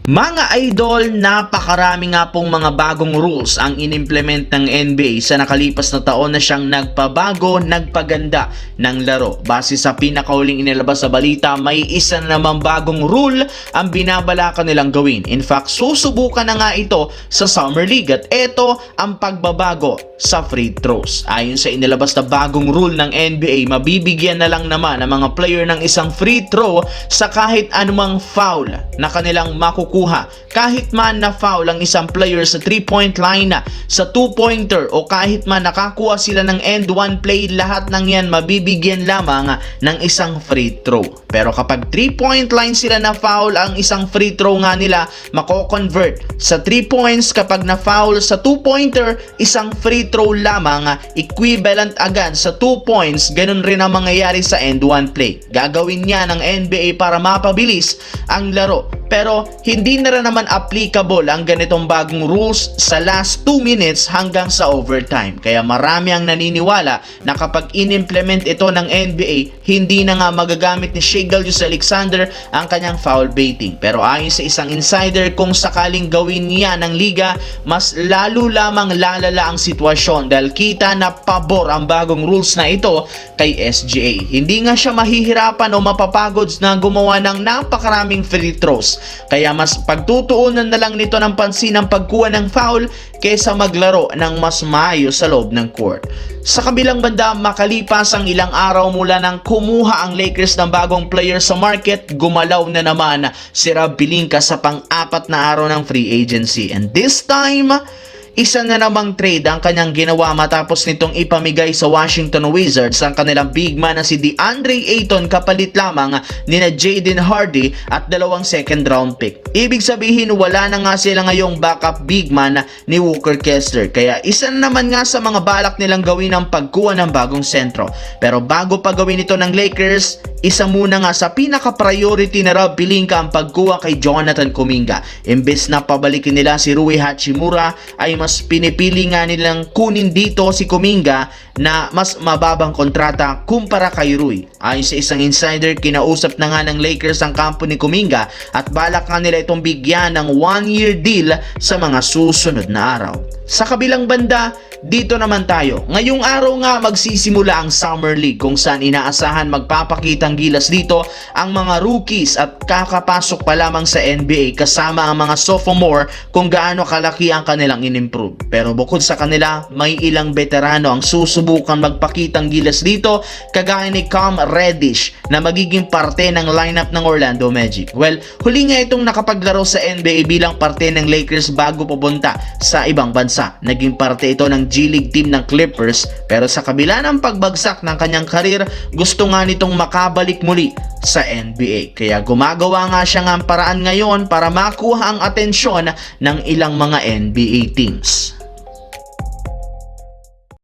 Mga idol, napakarami nga pong mga bagong rules ang inimplement ng NBA sa nakalipas na taon na siyang nagpabago, nagpaganda ng laro. Base sa pinakahuling inilabas sa balita, may isa na namang bagong rule ang binabalaka nilang gawin. In fact, susubukan na nga ito sa Summer League at ito ang pagbabago sa free throws. Ayon sa inilabas na bagong rule ng NBA, mabibigyan na lang naman ang mga player ng isang free throw sa kahit anumang foul na kanilang makukuha. Kahit man na foul ang isang player sa 3-point line, sa 2-pointer o kahit man nakakuha sila ng end one play, lahat ng yan mabibigyan lamang ng isang free throw. Pero kapag 3-point line sila na foul, ang isang free throw nga nila mako-convert sa 3 points. Kapag na foul sa 2-pointer, isang free throw lamang, equivalent agad sa 2 points. Ganun rin ang mangyayari sa end one play. Gagawin niya ng NBA para mapabilis ang laro. Pero hindi na rin naman applicable ang ganitong bagong rules sa last 2 minutes hanggang sa overtime. Kaya marami ang naniniwala na kapag in-implement ito ng NBA, hindi na nga magagamit ni Shai Gilgeous-Alexander ang kanyang foul baiting. Pero ayon sa isang insider, kung sakaling gawin niya ng liga, mas lalo lamang lalala ang sitwasyon dahil kita na pabor ang bagong rules na ito kay SGA. Hindi nga siya mahihirapan o mapapagod na gumawa ng napakaraming free throws. Kaya mas pagtutuunan na lang nito ng pansin ang pagkuha ng foul kaysa maglaro ng mas maayos sa loob ng court. Sa kabilang banda, makalipas ang ilang araw mula nang kumuha ang Lakers ng bagong player sa market, gumalaw na naman si Rob Pelinka sa pang-apat na araw ng free agency. And this time, isa na namang trade ang kanyang ginawa matapos nitong ipamigay sa Washington Wizards ang kanilang big man na si DeAndre Ayton kapalit lamang ni na Jaden Hardy at 2 second round pick. Ibig sabihin, wala na nga sila ngayong backup big man ni Walker Kessler. Kaya isa na naman nga sa mga balak nilang gawin ang pagkuha ng bagong sentro. Pero bago pa gawin ito ng Lakers, isa muna nga sa pinaka-priority na Rob Pelinka ang pagkuha kay Jonathan Kuminga. Imbes na pabalikin nila si Rui Hachimura, ay mas pinipili nga nilang kunin dito si Kuminga na mas mababang kontrata kumpara kay Rui. Ayon sa isang insider, kinausap na nga ng Lakers ang kampo ni Kuminga at balak nga nila itong bigyan ng 1-year deal sa mga susunod na araw. Sa kabilang banda, dito naman tayo. Ngayong araw nga magsisimula ang Summer League kung saan inaasahan magpapakitang gilas dito ang mga rookies at kakapasok pa lamang sa NBA kasama ang mga sophomore kung gaano kalaki ang kanilang in-improve. Pero bukod sa kanila, may ilang veterano ang susubukan magpakitang gilas dito kagaya ni Cam Reddish na magiging parte ng lineup ng Orlando Magic. Well, huli nga itong nakapaglaro sa NBA bilang parte ng Lakers bago pupunta sa ibang bansa. Naging parte ito ng G League team ng Clippers, pero sa kabila ng pagbagsak ng kanyang karir, gusto nga nitong makabalik muli sa NBA. Kaya gumagawa nga siya ng paraan ngayon para makuha ang atensyon ng ilang mga NBA teams.